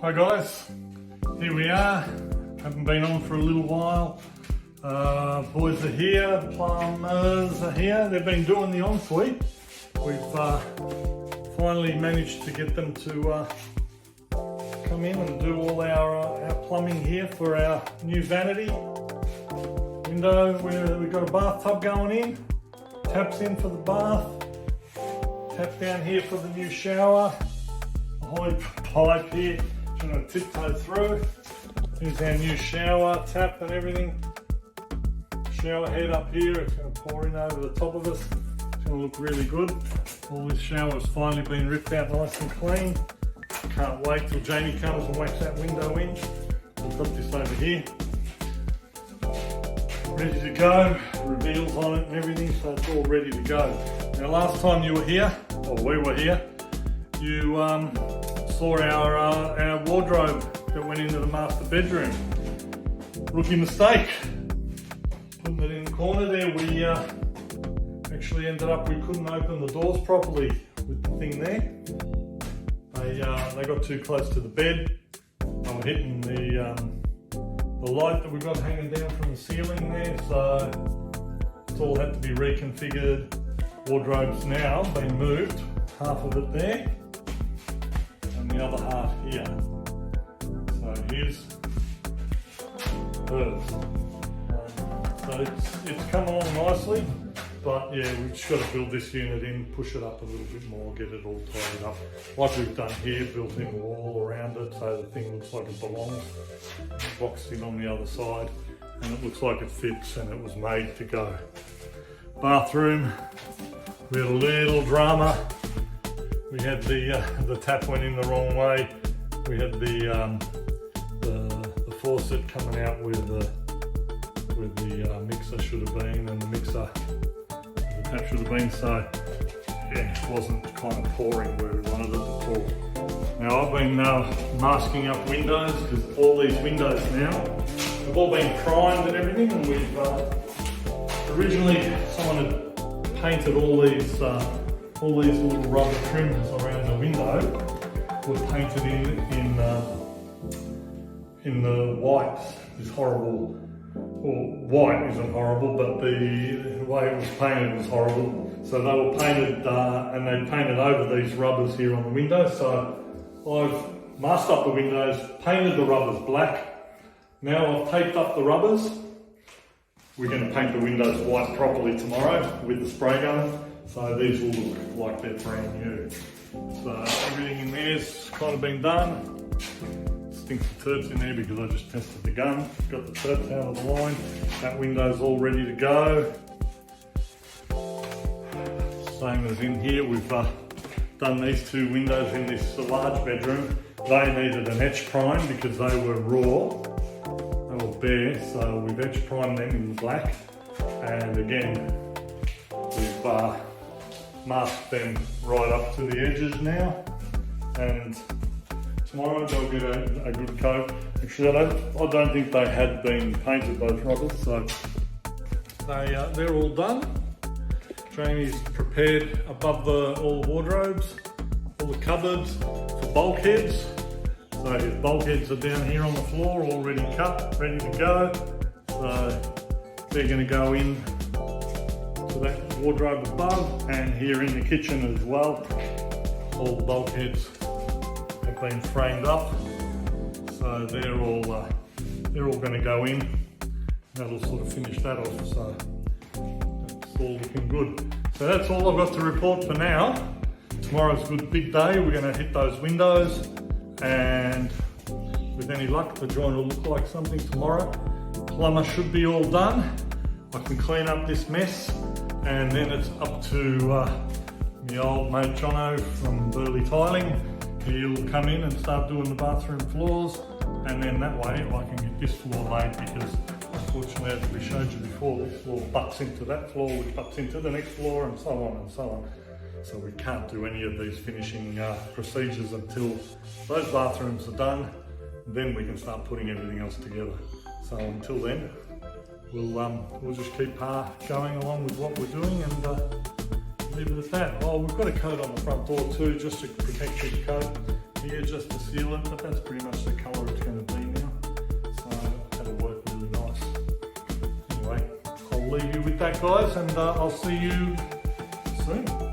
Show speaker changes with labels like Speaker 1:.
Speaker 1: Hi guys, here we are. Haven't been on for a little while. Boys are here, plumbers are here. They've been doing the ensuite. We've finally managed to get them to come in and do all our plumbing here for our new vanity window. We've got a bathtub going in, taps in for the bath, tap down here for the new shower, a holy pipe here. Going to tiptoe through. Here's our new shower tap and everything. Shower head up here, it's going to pour in over the top of us. It's going to look really good. All this shower has finally been ripped out nice and clean. Can't wait till Jamie comes and whacks that window in. We've got this over here, ready to go. Reveals on it and everything, so it's all ready to go. Now last time you were here, or we were here, you saw our wardrobe that went into the master bedroom. Rookie mistake. Putting it in the corner there, we actually ended up, we couldn't open the doors properly with the thing there. They got too close to the bed. They were hitting the light that we got hanging down from the ceiling there, so it's all had to be reconfigured. Wardrobe's now been moved, half of it there, the other half here. So here's hers. So it's come along nicely, but yeah, we've just got to build this unit in, push it up a little bit more, get it all tied up. Like we've done here, built in a wall around it so the thing looks like it belongs. Boxed in on the other side, and it looks like it fits and it was made to go. Bathroom, we had a little drama. We had the tap went in the wrong way. We had the faucet coming out where the mixer should have been, and the tap should have been. So yeah, it wasn't kind of pouring where we wanted it to pour. Now I've been masking up windows because all these windows now have all been primed and everything, and we've originally someone had painted all these little rubber trims around the window were painted in the white. This horrible, well, white isn't horrible, but the way it was painted was horrible. So they were painted, and they painted over these rubbers here on the window. So I've masked up the windows, painted the rubbers black. Now I've taped up the rubbers. We're going to paint the windows white properly tomorrow with the spray gun. So these will look like they're brand new. So everything in there's kind of been done. Stinks the turps in there because I just tested the gun. Got the turps out of the line. That window's all ready to go. Same as in here, we've done these two windows in this large bedroom. They needed an etch prime because they were raw. They were bare, so we've etch primed them in black. And again, we've masked them right up to the edges now, and tomorrow they'll get a good coat. Actually, I don't think they had been painted, those rubbers, so they're all done. Jamie's prepared above all the wardrobes, all the cupboards for bulkheads. So his bulkheads are down here on the floor, already cut, ready to go. So they're going to go in to that wardrobe above, and here in the kitchen as well. All the bulkheads have been framed up, so they're all going to go in. That'll sort of finish that off. So that's all looking good. So that's all I've got to report for now. Tomorrow's a good big day. We're going to hit those windows, and with any luck, the joint will look like something tomorrow. Plumber should be all done. I can clean up this mess, and then it's up to my old mate Jono from Burley Tiling. He'll come in and start doing the bathroom floors, and then that way I can get this floor laid, because unfortunately, as we showed you before, this floor butts into that floor, which butts into the next floor, and so on and so on. So we can't do any of these finishing procedures until those bathrooms are done. Then we can start putting everything else together. So until then, we'll just keep going along with what we're doing, and leave it at that. Oh, we've got a coat on the front door too, just to protect your coat. here just to seal it, but that's pretty much the colour it's going to be now. So that'll work really nice. Anyway, I'll leave you with that, guys, and I'll see you soon.